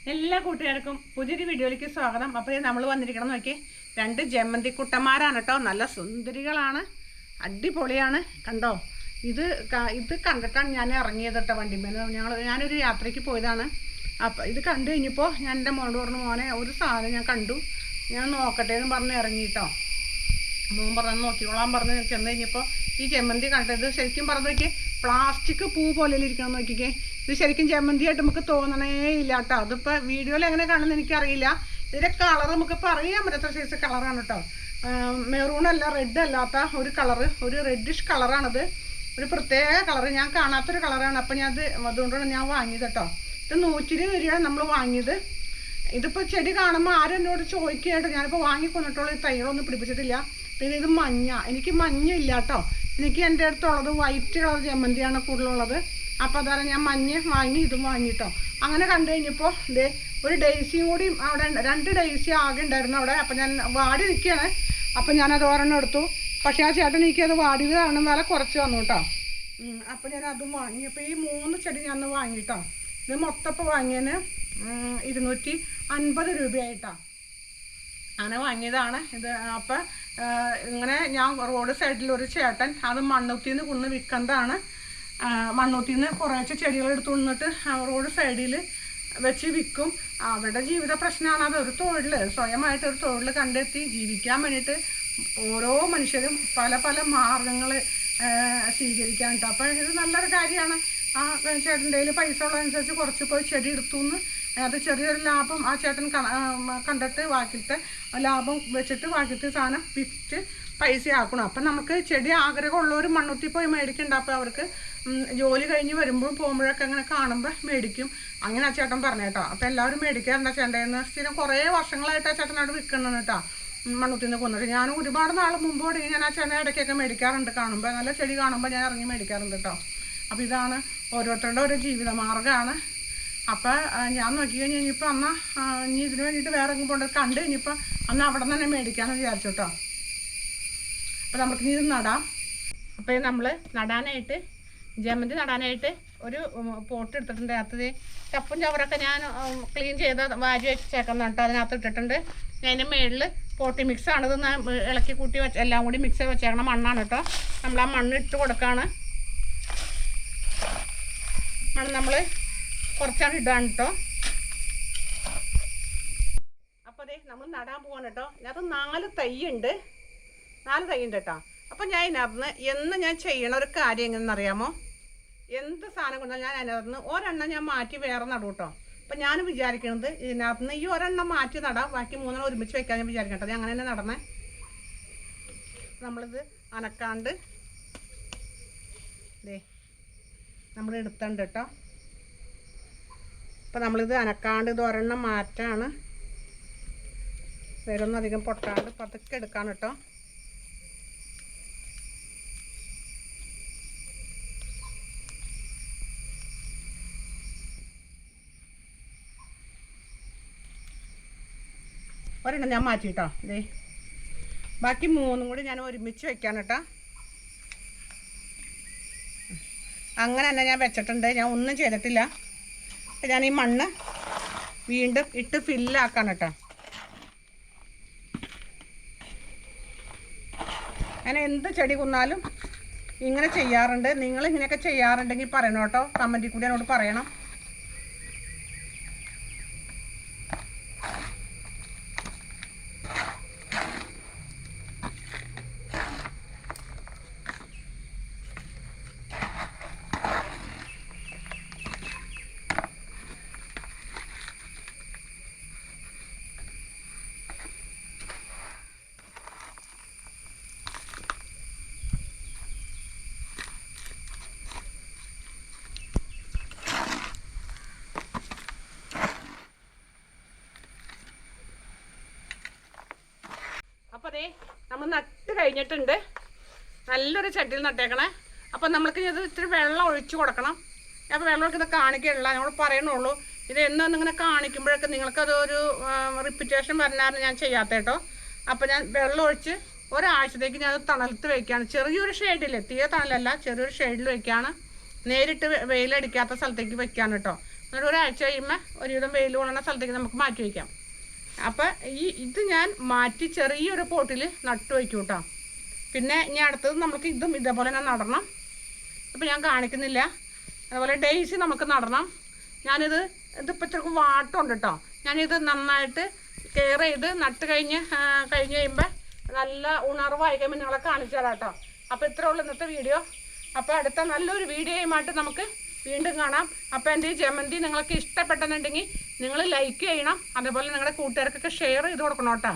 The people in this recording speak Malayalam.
എല്ലാ കൂട്ടുകാർക്കും പുതിയൊരു വീഡിയോയിലേക്ക് സ്വാഗതം. അപ്പോൾ നമ്മൾ വന്നിരിക്കണം നോക്കി, രണ്ട് ജമന്തി കുട്ടന്മാരാണ് കേട്ടോ. നല്ല സുന്ദരികളാണ്, അടിപൊളിയാണ്. കണ്ടോ, ഇത് കണ്ടിട്ടാണ് ഞാൻ ഇറങ്ങിയത് കേട്ടോ വണ്ടിമേൽ. ഞാനൊരു യാത്രയ്ക്ക് പോയതാണ്. അപ്പോൾ ഇത് കണ്ടു കഴിഞ്ഞപ്പോൾ ഞാൻ എൻ്റെ മോനോട് പറഞ്ഞു, മോനെ ഒരു സാധനം ഞാൻ കണ്ടു, ഞാൻ നോക്കട്ടെ എന്ന് പറഞ്ഞ് ഇറങ്ങി കേട്ടോ. മോൻ പറഞ്ഞു നോക്കിക്കോളാൻ പറഞ്ഞ് ചെന്ന് കഴിഞ്ഞപ്പോൾ ഈ ജമന്തി കണ്ടത് ശരിക്കും പറഞ്ഞു നോക്കി പ്ലാസ്റ്റിക് പൂ പോലെ ഇരിക്കണം നോക്കിക്കേ. ഇത് ശരിക്കും ജമന്തിയായിട്ട് നമുക്ക് തോന്നണേ ഇല്ല കേട്ടോ. അതിപ്പോൾ വീഡിയോയിൽ എങ്ങനെ കാണുമെന്ന് എനിക്കറിയില്ല. ഇതിൻ്റെ കളർ നമുക്ക് പറയാൻ പറ്റാത്ത സൈസ് കളറാണ് കേട്ടോ. മെറൂണല്ല, റെഡ് അല്ലാത്ത ഒരു കളറ്, ഒരു റെഡിഷ് കളറാണത്. ഒരു പ്രത്യേക കളറ്, ഞാൻ കാണാത്തൊരു കളറാണ്. അപ്പം അതുകൊണ്ടാണ് ഞാൻ വാങ്ങിയത് കേട്ടോ. ഇത് 120 രൂപയാണ് നമ്മൾ വാങ്ങിയത്. ഇതിപ്പോൾ ചെടി കാണുമ്പോൾ ആരും എന്നോട് ചോദിക്കുകയായിട്ട് ഞാനിപ്പോൾ വാങ്ങിക്കൊണ്ടിട്ടുള്ള തൈകളൊന്നും പിടിപ്പിച്ചിട്ടില്ല. പിന്നെ ഇത് മഞ്ഞ, എനിക്ക് മഞ്ഞ ഇല്ല കേട്ടോ. എനിക്ക് എൻ്റെ അടുത്തുള്ളത് വൈറ്റ് കളർ ജമന്തിയാണ് കൂടുതലുള്ളത്. അപ്പോൾ അതാണ് ഞാൻ മഞ്ഞ വാങ്ങി, ഇതും വാങ്ങിട്ടോ. അങ്ങനെ കണ്ടു കഴിഞ്ഞപ്പോൾ ഇതേ ഒരു ഡേയ്സിയും കൂടി അവിടെ, 2 ഡേയ്സി ആകെ ഉണ്ടായിരുന്നു അവിടെ. അപ്പം ഞാൻ വാടി നിൽക്കുകയാണ്. അപ്പം ഞാനത് ഒരെണ്ണം എടുത്തു. പക്ഷേ ആ ചേട്ടൻ എനിക്കത് വാടിയത് കാരണം വില കുറച്ച് വന്നു കേട്ടോ. അപ്പം ഞാൻ അതും വാങ്ങി. അപ്പോൾ ഈ 3 ചെടി ഞാൻ വാങ്ങിട്ടോ. ഇത് മൊത്തപ്പോൾ വാങ്ങിയതിന് 250 രൂപയായിട്ടാണ് അങ്ങനെ വാങ്ങിയതാണ് ഇത്. അപ്പം ഇങ്ങനെ ഞാൻ റോഡ് സൈഡിൽ ഒരു ചേട്ടൻ അത് മണ്ണൂത്തിയിൽ നിന്ന് കൊണ്ടുവന്ന് വിൽക്കുന്നതാണ്. മണ്ണൂത്തിയിൽ നിന്ന് കുറേശ്ശെ ചെടികൾ എടുത്തു കൊണ്ടിട്ട് റോഡ് സൈഡിൽ വെച്ച് വിൽക്കും. അവരുടെ ജീവിത പ്രശ്നമാണ്. അതൊരു തൊഴിൽ, സ്വയമായിട്ടൊരു തൊഴിൽ കണ്ടെത്തി ജീവിക്കാൻ വേണ്ടിയിട്ട് ഓരോ മനുഷ്യരും പല പല മാർഗങ്ങൾ സ്വീകരിക്കാൻ കേട്ടോ. അപ്പോൾ ഇത് നല്ലൊരു കാര്യമാണ്. ആ ചേട്ടൻ്റെ കയ്യിൽ പൈസ ഉള്ളതനുസരിച്ച് കുറച്ച് പോയി ചെടി എടുത്തു എന്ന്, അത് ചെറിയൊരു ലാഭം ആ ചേട്ടൻ കണ്ടിട്ട് ബാക്കിലത്തെ ലാഭം വെച്ചിട്ട് ബാക്കിലത്തെ സാധനം വിറ്റ് പൈസ ആക്കണം. അപ്പം നമുക്ക് ചെടി ആഗ്രഹമുള്ളവർ മണ്ണുത്തി പോയി മേടിക്കണ്ട. അപ്പോൾ അവർക്ക് ജോലി കഴിഞ്ഞ് വരുമ്പോൾ പോകുമ്പോഴൊക്കെ അങ്ങനെ കാണുമ്പോൾ മേടിക്കും. അങ്ങനെ ആ ചേട്ടൻ പറഞ്ഞു കേട്ടോ. അപ്പോൾ എല്ലാവരും മേടിക്കാറുണ്ട് ചേട്ടൻ്റെ സ്ഥിരം കുറേ വർഷങ്ങളായിട്ട് ആ ചേട്ടനോട് വിൽക്കണം കേട്ടോ. മണ്ണുത്തിൽ നിന്ന് കൊന്നിട്ട് ഞാൻ ഒരുപാട് നാൾ മുമ്പ് തുടങ്ങി ഞാൻ ആ ചേട്ടനെ ഇടയ്ക്കൊക്കെ മേടിക്കാറുണ്ട്. കാണുമ്പോൾ നല്ല ചെടി കാണുമ്പോൾ ഞാൻ ഇറങ്ങി മേടിക്കാറുണ്ട് കേട്ടോ. അപ്പോൾ ഇതാണ് ഓരോരുത്തരുടെ ഒരു ജീവിത മാർഗ്ഗമാണ്. അപ്പോൾ ഞാൻ നോക്കി കഴിഞ്ഞപ്പോൾ എന്നാൽ ഇനി ഇതിന് വേണ്ടിയിട്ട് വേറെ എങ്ങും പോകേണ്ടത് കണ്ടു കഴിഞ്ഞപ്പോൾ അന്ന് അവിടെ നിന്ന് തന്നെ മേടിക്കാമെന്ന് വിചാരിച്ചു കേട്ടോ. അപ്പോൾ നമുക്ക് ഇനി ഇത് നടാം. അപ്പോൾ നമ്മൾ നടാനായിട്ട് ജമന്തി നടാനായിട്ട് ഒരു പോട്ട് എടുത്തിട്ടുണ്ട്. അതിനകത്ത് ചപ്പും ചവറൊക്കെ ഞാൻ ക്ലീൻ ചെയ്ത് വാരി വെച്ചേക്കണം കേട്ടോ. അതിനകത്ത് ഇട്ടിട്ടുണ്ട്. ഞാൻ അതിൻ്റെ മുകളിൽ പോട്ടി മിക്സാണ്. ഇത് ഇളക്കി കൂട്ടി എല്ലാം കൂടി മിക്സ് ചെയ്ത് വെച്ചേക്കണം മണ്ണാണ് കേട്ടോ. നമ്മൾ ആ മണ്ണ് ഇട്ട് കൊടുക്കുകയാണ്. മണ്ണ് നമ്മൾ കുറച്ചാണ് ഇടാണ് കേട്ടോ. അപ്പോൾ അതെ നമ്മൾ നടാൻ പോവാണ് കേട്ടോ. ഇതിനകത്ത് 4 തൈ ഉണ്ട് കേട്ടോ. അപ്പോൾ ഞാൻ ഇതിനകത്ത് ഞാൻ ചെയ്യണ ഒരു കാര്യം എങ്ങനെയെന്നറിയാമോ? എന്ത് സാധനം കൊണ്ടാൽ ഞാൻ അതിനകത്ത് ഒരെണ്ണം ഞാൻ മാറ്റി വേറെ നടും കേട്ടോ. അപ്പം ഞാൻ വിചാരിക്കുന്നത് ഇതിനകത്ത് നിന്ന് ഈ ഒരെണ്ണം മാറ്റി നടാം, ബാക്കി 3 ഒരുമിച്ച് വെക്കാൻ ഞാൻ വിചാരിക്കട്ടെ. ഞാൻ അങ്ങനെ തന്നെ നടന്നേ. നമ്മളിത് അനക്കാണ്ട് ദേ നമ്മൾ എടുത്തുണ്ട് കേട്ടോ. അപ്പം നമ്മളിത് അനക്കാണ്ട് ഇത് ഒരെണ്ണം മാറ്റാണ്. വേറൊന്നും അധികം പൊട്ടാണ്ട് പതുക്കെ എടുക്കാൻ കേട്ടോ. ഒരെണ്ണം ഞാൻ മാറ്റി കേട്ടോ. ഇതേ ബാക്കി 3 കൂടി ഞാൻ ഒരുമിച്ച് വെക്കാൻ കേട്ടോ. അങ്ങനെ തന്നെ ഞാൻ വെച്ചിട്ടുണ്ട്. ഞാൻ ഒന്നും ചെയ്തിട്ടില്ല. അപ്പം ഞാൻ ഈ മണ്ണ് വീണ്ടും ഇട്ട് ഫില്ലാക്കാൻ കേട്ടോ. ഞാൻ എന്ത് ചെടി കൊന്നാലും ഇങ്ങനെ ചെയ്യാറുണ്ട്. നിങ്ങൾ ഇങ്ങനെയൊക്കെ ചെയ്യാറുണ്ടെങ്കിൽ പറയണം കേട്ടോ. കമൻറ്റിൽ കൂടി എന്നോട് പറയണം. അപ്പോൾ അതേ നമ്മൾ നട്ട് കഴിഞ്ഞിട്ടുണ്ട്. നല്ലൊരു ചട്ടിയിൽ നട്ടേക്കണേ. അപ്പം നമ്മൾക്ക് ഇത് ഇത്തിരി വെള്ളം ഒഴിച്ച് കൊടുക്കണം. അപ്പോൾ വെള്ളം ഒഴിക്കുന്നത് കാണിക്കുകയുള്ള നമ്മൾ പറയണുള്ളൂ. ഇത് എന്നിങ്ങനെ കാണിക്കുമ്പോഴൊക്കെ നിങ്ങൾക്കതൊരു റിപ്പീറ്റേഷൻ വരാനാണ് ഞാൻ ചെയ്യാത്ത കേട്ടോ. അപ്പോൾ ഞാൻ വെള്ളം ഒഴിച്ച് ഒരാഴ്ചത്തേക്ക് ഞാൻ അത് തണലത്ത് വയ്ക്കുകയാണ്. ചെറിയൊരു ഷെയ്ഡിൽ, തീരെ തണലല്ല, ചെറിയൊരു ഷെയ്ഡിൽ വയ്ക്കുകയാണ്. നേരിട്ട് വെയിലടിക്കാത്ത സ്ഥലത്തേക്ക് വെക്കുകയാണ് കേട്ടോ. എന്നിട്ട് ഒരാഴ്ച കഴിയുമ്പോൾ ഒരുവിധം വെയിൽ കൊള്ളുന്ന സ്ഥലത്തേക്ക് നമുക്ക് മാറ്റി വയ്ക്കാം. അപ്പോൾ ഇത് ഞാൻ മാറ്റി ചെറിയൊരു പോട്ടിൽ നട്ടു വയ്ക്കും കേട്ടോ. പിന്നെ ഇനി അടുത്തത് നമുക്ക് ഇതും ഇതേപോലെ തന്നെ നടണം. അപ്പോൾ ഞാൻ കാണിക്കുന്നില്ല. അതുപോലെ ഡെയ്സി നമുക്ക് നടണം. ഇതിപ്പോൾ ഇത്രക്കും വാട്ടമുണ്ട് കേട്ടോ. ഞാനിത് നന്നായിട്ട് കെയർ ചെയ്ത് നട്ട് കഴിഞ്ഞ് കഴിയുമ്പോൾ നല്ല ഉണർവായി കഴിയുമ്പോൾ നിങ്ങളെ കാണിച്ചു തരാം കേട്ടോ. അപ്പോൾ ഇത്രേ ഉള്ളൂ ഇന്നത്തെ വീഡിയോ. അപ്പോൾ അടുത്ത നല്ലൊരു വീഡിയോയുമായിട്ട് നമുക്ക് വീണ്ടും കാണാം. അപ്പോൾ എൻ്റെ ഈ ജമന്തി നിങ്ങൾക്ക് ഇഷ്ടപ്പെട്ടെന്നുണ്ടെങ്കിൽ നിങ്ങൾ ലൈക്ക് ചെയ്യണം. അതുപോലെ നിങ്ങളുടെ കൂട്ടുകാർക്കൊക്കെ ഷെയർ ചെയ്ത് കൊടുക്കണം കേട്ടോ.